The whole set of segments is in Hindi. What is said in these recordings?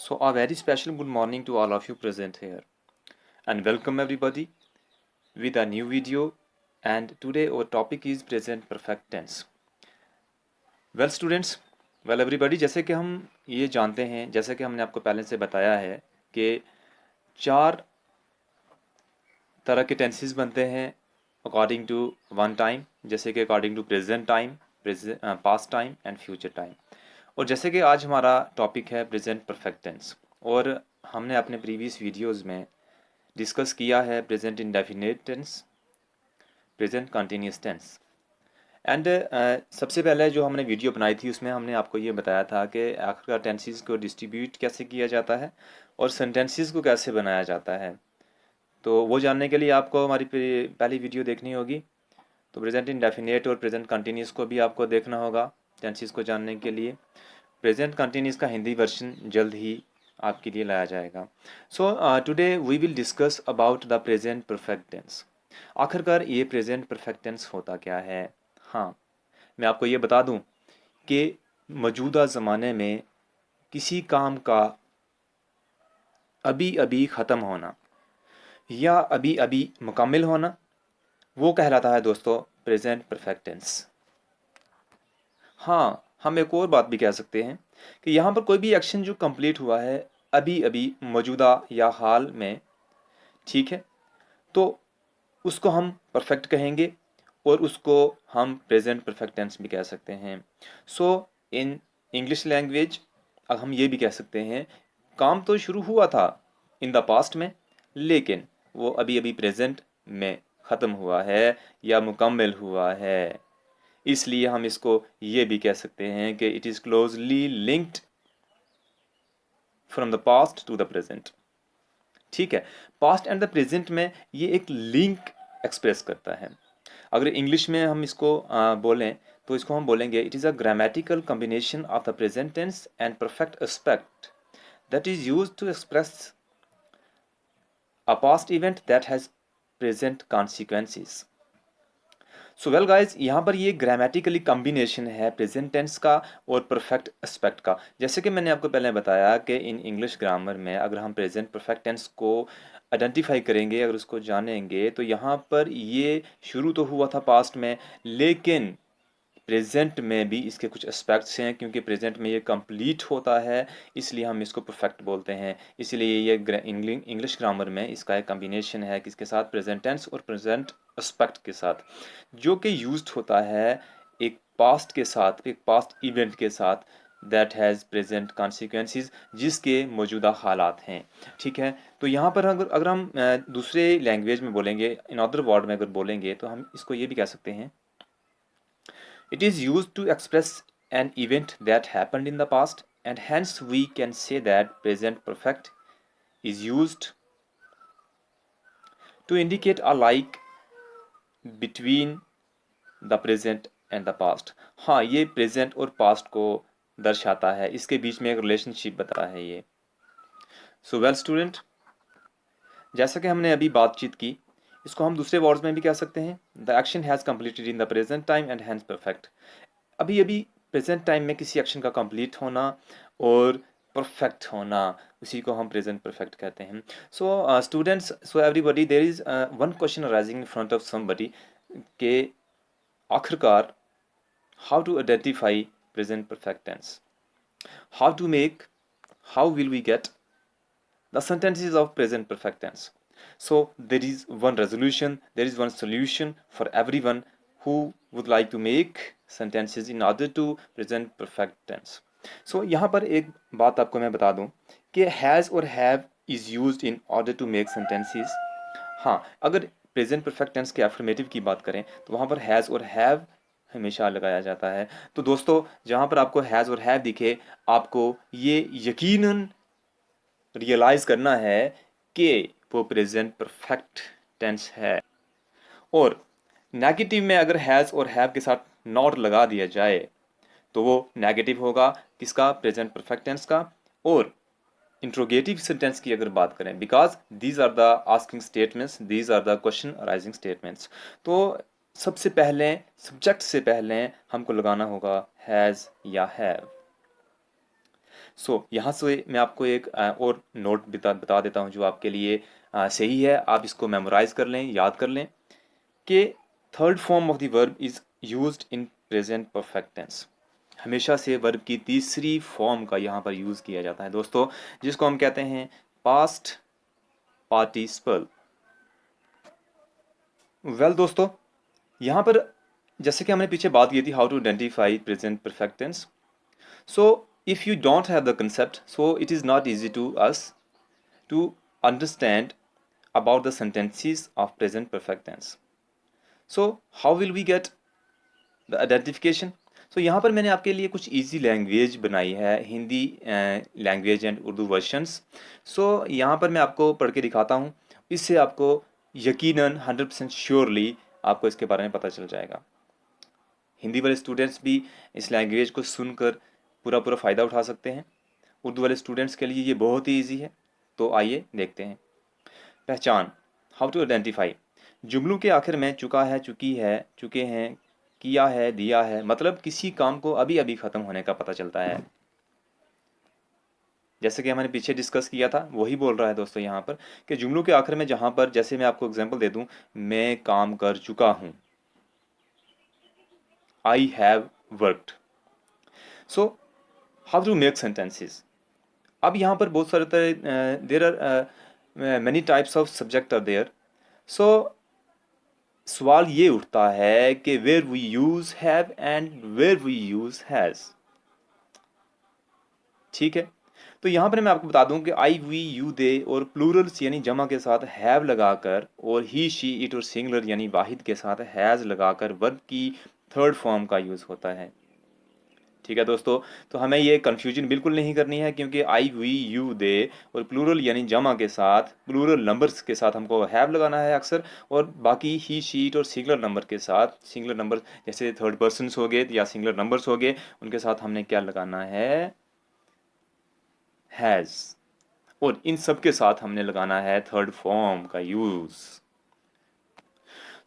So, a very special good morning to all of you present here, and welcome everybody with a new video. And today, our topic is present perfect tense. Well, students, well everybody, जैसे कि हम ये जानते हैं, जैसे कि हमने आपको पहले से बताया है कि चार तरह के टेंसेस बनते हैं अकॉर्डिंग टू वन टाइम, जैसे कि according to present time, past time and future time. और जैसे कि आज हमारा टॉपिक है प्रेजेंट परफेक्ट टेंस, और हमने अपने प्रीवियस वीडियोस में डिस्कस किया है present indefinite tense, present continuous tense. And सबसे पहले जो हमने वीडियो बनाई थी उसमें हमने आपको ये बताया था कि आखिरकार टेंसेस को डिस्ट्रीब्यूट कैसे किया जाता है और सेंटेंसेस को कैसे बनाया जाता है। तो वो जानने के लिए आपको हमारी पहली वीडियो देखनी होगी। तो प्रेजेंट इंडेफिनिट और प्रेजेंट कंटिन्यूस को भी आपको देखना होगा टेंसेस को जानने के लिए। प्रेजेंट कंटिन्यूस का हिंदी वर्जन जल्द ही आपके लिए लाया जाएगा। So today we will discuss about the present perfect tense. आखिरकार ये प्रेजेंट परफेक्ट टेंस होता क्या है। हाँ, मैं आपको ये बता दूं कि मौजूदा ज़माने में किसी काम का अभी अभी ख़त्म होना या अभी अभी मुकम्मल होना, वो कहलाता है दोस्तों प्रेजेंट परफेक्ट टेंस। हाँ, हम एक और बात भी कह सकते हैं कि यहाँ पर कोई भी एक्शन जो कंप्लीट हुआ है अभी अभी मौजूदा या हाल में, ठीक है, तो उसको हम परफेक्ट कहेंगे और उसको हम प्रेजेंट परफेक्ट टेंस भी कह सकते हैं। सो इन इंग्लिश लैंग्वेज अब हम ये भी कह सकते हैं काम तो शुरू हुआ था इन द पास्ट में, लेकिन वो अभी अभी प्रेजेंट में ख़त्म हुआ है या मुकम्मल हुआ है। इसलिए हम इसको ये भी कह सकते हैं कि it is closely linked from the past to the present. ठीक है, पास्ट एंड द प्रेजेंट में ये एक लिंक एक्सप्रेस करता है। अगर इंग्लिश में हम इसको बोलें तो इसको हम बोलेंगे it is a grammatical combination of the present tense and perfect aspect that is used to express a past event that has present consequences. So well guys, यहाँ पर ये ग्रामेटिकली कॉम्बिनेशन है प्रेजेंट टेंस का और परफेक्ट एस्पेक्ट का। जैसे कि मैंने आपको पहले बताया कि इन इंग्लिश ग्रामर में अगर हम प्रेजेंट परफेक्ट टेंस को आइडेंटिफाई करेंगे, अगर उसको जानेंगे, तो यहाँ पर ये शुरू तो हुआ था पास्ट में, लेकिन प्रेजेंट में भी इसके कुछ एस्पेक्ट्स हैं, क्योंकि प्रेजेंट में ये कंप्लीट होता है, इसलिए हम इसको परफेक्ट बोलते हैं। इसलिए ये इंग्लिश ग्रामर में इसका एक कॉम्बिनेशन है किसके साथ, प्रेजेंट टेंस और प्रेजेंट एस्पेक्ट के साथ, जो कि यूज्ड होता है एक पास्ट के साथ, एक पास्ट इवेंट के साथ दैट हैज़ प्रेजेंट कॉन्सिक्वेंसेस, जिसके मौजूदा हालात हैं। ठीक है, तो यहाँ पर अगर अगर हम दूसरे लैंग्वेज में बोलेंगे, इन अदर वर्ड में अगर बोलेंगे, तो हम इसको ये भी कह सकते हैं it is used to express an event that happened in the past, and hence we can say that present perfect is used to indicate a like between the present and the past। हाँ, ये present और past को दर्शाता है, इसके बीच में एक रिलेशनशिप बताता है ये। सो वेल स्टूडेंट, जैसा कि हमने अभी बातचीत की, इसको हम दूसरे वर्ड्स में भी कह सकते हैं the action has completed in the present time and hence perfect. अभी अभी प्रेजेंट टाइम में किसी एक्शन का कंप्लीट होना और परफेक्ट होना, उसी को हम प्रेजेंट परफेक्ट कहते हैं। So students, so everybody, there is one question arising in front of somebody के आखिरकार how to identify present perfect tense, how to make, how will we get the sentences of present perfect tense. So there is one resolution, there is one solution for everyone who would like to make sentences in order to present perfect tense. So यहाँ पर एक बात आपको मैं बता दूं कि has और have is used in order to make sentences। हाँ, अगर प्रेजेंट परफेक्ट टेंस के एफर्मेटिव की बात करें तो वहाँ पर हैज़ और हैव हमेशा लगाया जाता है। तो दोस्तों, जहाँ पर आपको हैज़ और हैव दिखे, आपको ये यकीनन रियलाइज करना है कि वो प्रेजेंट परफेक्ट टेंस है। और नेगेटिव में अगर हैज़ और हैव के साथ नॉट लगा दिया जाए तो वो नेगेटिव होगा किसका, प्रेजेंट परफेक्ट टेंस का। और इंट्रोगेटिव सेंटेंस की अगर बात करें, because these are the asking statements, these are the question arising statements, तो सबसे पहले सब्जेक्ट से पहले हमको लगाना होगा हैज़ या हैव। यहाँ से मैं आपको एक और नोट बता देता हूँ जो आपके लिए सही है, आप इसको मेमोराइज कर लें, याद कर लें कि third form of the verb is used in present perfect tense. हमेशा से वर्ब की तीसरी फॉर्म का यहाँ पर यूज़ किया जाता है दोस्तों, जिसको हम कहते हैं पास्ट पार्टिसिपल। दोस्तों, यहाँ पर जैसे कि हमने पीछे बात की थी how to identify present perfect tense. So if you don't have the concept, so it is not easy to us to understand about the sentences of present perfect tense. So how will we get the identification? So यहाँ पर मैंने आपके लिए कुछ easy लैंग्वेज बनाई है, Hindi language and Urdu versions. यहाँ पर मैं आपको पढ़ के दिखाता हूँ, इससे आपको यकीनन 100% श्योरली आपको इसके बारे में पता चल जाएगा। हिंदी वाले स्टूडेंट्स भी इस लैंग्वेज को सुनकर पूरा फ़ायदा उठा सकते हैं। उर्दू वाले स्टूडेंट्स के लिए ये बहुत ही ईजी है। तो आइए देखते हैं। पहचान, हाउ टू आइडेंटिफाई। जुमलों के आखिर में चुका है, चुकी है, चुके हैं, किया है, दिया है, मतलब किसी काम को अभी अभी ख़त्म होने का पता चलता है। जैसे कि हमने पीछे डिस्कस किया था वही बोल रहा है दोस्तों यहाँ पर कि जुमलों के आखिर में जहाँ पर, जैसे मैं आपको एग्जाम्पल दे दूँ, मैं काम कर चुका हूँ, I have worked. So how to make sentences. अब यहाँ पर बहुत सारे there are many types of subject are there. So सवाल ये उठता है कि where we use have and where we use has. ठीक है, तो यहाँ पर मैं आपको बता दूं कि आई वी यू दे और प्लूरल्स यानी जमा के साथ हैव लगाकर और ही शी इट और सिंगुलर यानी वाहिद के साथ हैज लगाकर वर्ब की थर्ड फॉर्म का यूज़ होता है। ठीक है दोस्तों, तो हमें ये कन्फ्यूजन बिल्कुल नहीं करनी है, क्योंकि आई वी यू दे और प्लूरल यानी जमा के साथ, प्लूरल नंबर्स के साथ हमको हैव लगाना है अक्सर, और बाकी ही शीट और सिंगुलर नंबर के साथ, सिंगुलर नंबर जैसे थर्ड पर्सन्स हो गए या सिंगुलर नंबर्स हो गए, उनके साथ हमने क्या लगाना है, हैज़। और इन सब के साथ हमने लगाना है थर्ड फॉर्म का यूज़।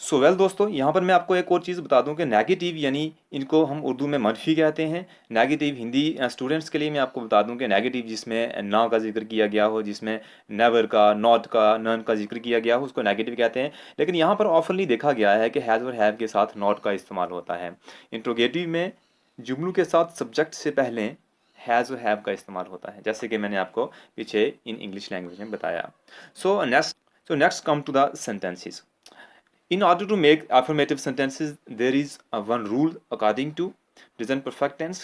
दोस्तों, यहाँ पर मैं आपको एक और चीज़ बता दूं कि नेगेटिव यानी इनको हम उर्दू में मनफी कहते हैं। नेगेटिव हिंदी स्टूडेंट्स के लिए मैं आपको बता दूं कि नेगेटिव जिसमें ना का जिक्र किया गया हो, जिसमें नेवर का, नॉट का, नन का जिक्र किया गया हो, उसको नेगेटिव कहते हैं। लेकिन यहाँ पर ऑफनली देखा गया है कि हैज़ और हैव के साथ नॉट का इस्तेमाल होता है। इंट्रोगेटिव में जुमलों के साथ सब्जेक्ट से पहले हैज़ और हैव का इस्तेमाल होता है, जैसे कि मैंने आपको पीछे इन इंग्लिश लैंग्वेज में बताया। Next come to the sentences. In order to make affirmative sentences, there is one rule according to present perfect tense.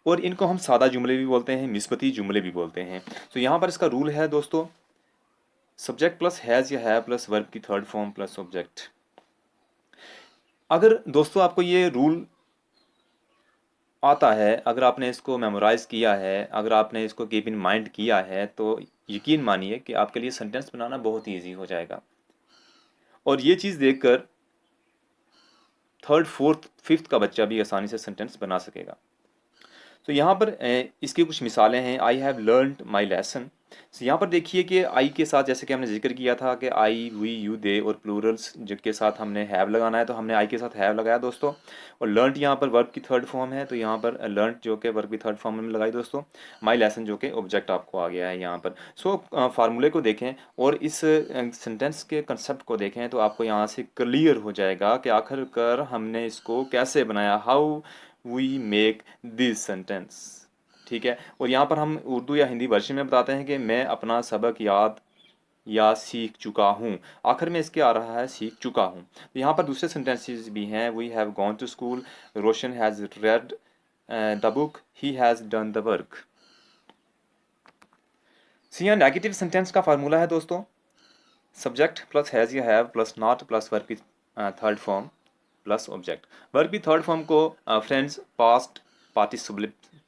और इनको हम सादा जुमले भी बोलते हैं, मिसबती जुमले भी बोलते हैं। तो यहाँ पर इसका रूल है दोस्तों, सब्जेक्ट प्लस हैज़ या हैव प्लस वर्ब की थर्ड फॉर्म प्लस ऑब्जेक्ट। अगर दोस्तों आपको ये रूल आता है, अगर आपने इसको मेमोराइज किया है, अगर आपने इसको कीप इन माइंड किया है, तो यकीन मानिए कि आपके लिए सेंटेंस बनाना बहुत ही ईजी हो जाएगा। और ये चीज़ देखकर थर्ड, फोर्थ, फिफ्थ का बच्चा भी आसानी से सेंटेंस बना सकेगा। तो यहाँ पर इसकी कुछ मिसालें हैं। I have learned my lesson. यहाँ पर देखिए कि आई के साथ, जैसे कि हमने जिक्र किया था कि आई वी यू दे और प्लूरल्स जिनके साथ हमने हैव लगाना है, तो हमने आई के साथ हैव लगाया दोस्तों। और लर्नड यहाँ पर वर्ब की थर्ड फॉर्म है, तो यहाँ पर लर्नड जो कि वर्ब की थर्ड फॉर्म में लगाई दोस्तों। माई लेसन जो कि ऑब्जेक्ट आपको आ गया है यहाँ पर। फार्मूले को देखें और इस सेंटेंस के कंसेप्ट को देखें, तो आपको यहाँ से क्लियर हो जाएगा कि आखिरकार हमने इसको कैसे बनाया, how we make this sentence. ठीक है, और यहाँ पर हम उर्दू या हिंदी वर्जन में बताते हैं कि मैं अपना सबक याद या सीख चुका हूँ। आखिर में इसके आ रहा है सीख चुका हूँ। तो यहाँ पर दूसरे सेंटेंसेस भी हैं। We have gone to school, Roshan has read the book, he has done the work. यहाँ नेगेटिव सेंटेंस का फार्मूला है दोस्तों, सब्जेक्ट प्लस हैज़ या have plus not plus verb की third form plus object. Verb की थर्ड फॉर्म को फ्रेंड्स पास्ट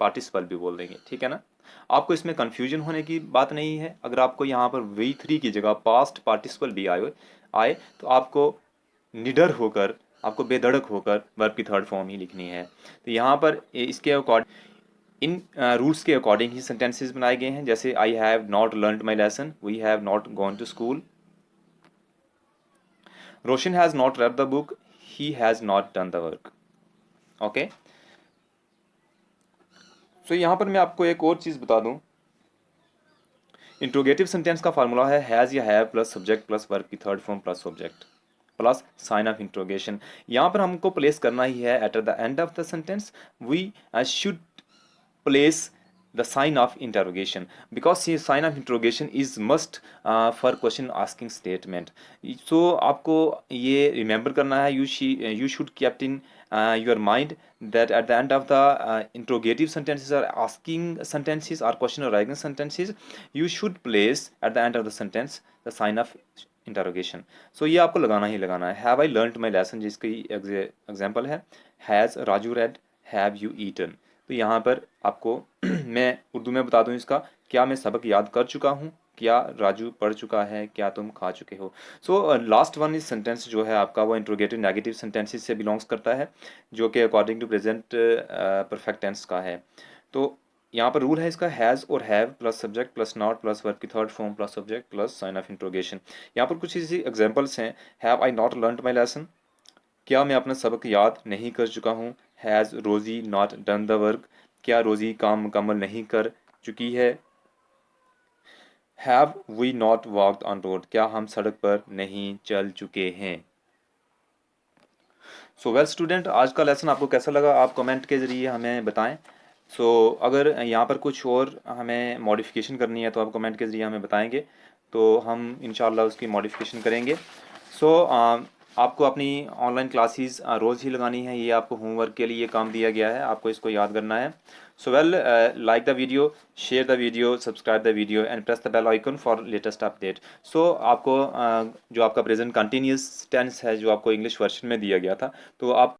पार्टिसिपल भी बोल देंगे। ठीक है ना, आपको इसमें कन्फ्यूजन होने की बात नहीं है। अगर आपको यहाँ पर V3 की जगह पास्ट पार्टिसिपल भी आए तो आपको निडर होकर, आपको बेधड़क होकर वर्ब की थर्ड फॉर्म ही लिखनी है। तो यहाँ पर इसके अकॉर्डिंग, इन रूल्स के अकॉर्डिंग ही सेंटेंसेस बनाए गए हैं। जैसे I have not learned my lesson, we have not gone to school, Roshan has not read the book, he has not done the work. Okay, so यहाँ पर मैं आपको एक और चीज़ बता दूँ, इंट्रोगेटिव सेंटेंस का फार्मूला है हैज़ या have plus subject plus verb की third form plus object plus sign of interrogation. यहाँ पर हमको प्लेस करना ही है at the end of the sentence we should place the sign of interrogation because the sign of interrogation is must for question asking statement. So आपको ये remember करना है, you should kept in your mind that at the end of the interrogative sentences or asking sentences or question or asking sentences you should place at the end of the sentence the sign of interrogation. So ये आपको लगाना ही लगाना है। Have I learned my lesson जिसकी एग्जाम्पल है has Raju read, have you eaten. तो यहाँ पर आपको मैं उर्दू में बता दूँ इसका, क्या मैं सबक याद कर चुका हूँ, क्या राजू पढ़ चुका है, क्या तुम खा चुके हो। So last one is sentence जो है आपका वो इंट्रोगेटिव नेगेटिव सेंटेंसेस से बिलोंग्स करता है जो कि according to present perfect tense का है। तो यहाँ पर रूल है इसका हैज़ और have plus subject plus not plus verb की third form plus subject plus sign of interrogation. यहाँ पर कुछ इसी एग्जांपल्स हैं। Have I not learned my lesson, क्या मैं अपना सबक याद नहीं कर चुका हूँ। हैज़ रोज़ी नॉट डन द वर्क, क्या रोज़ी काम मुकम्मल नहीं कर चुकी है। Have we not walked on road, क्या हम सड़क पर नहीं चल चुके हैं। सो वेल स्टूडेंट, आज का लेसन आपको कैसा लगा आप कमेंट के ज़रिए हमें बताएं। अगर यहाँ पर कुछ और हमें मॉडिफिकेशन करनी है तो आप कमेंट के ज़रिए हमें बताएंगे, तो हम इंशाल्लाह उसकी मॉडिफिकेशन करेंगे। आपको अपनी ऑनलाइन क्लासेस रोज़ ही लगानी है, ये आपको होमवर्क के लिए काम दिया गया है, आपको इसको याद करना है। Like the video, share the video, subscribe the video and press the bell icon for latest update. आपको जो आपका प्रेजेंट कंटिन्यूस टेंस है जो आपको इंग्लिश वर्जन में दिया गया था, तो आप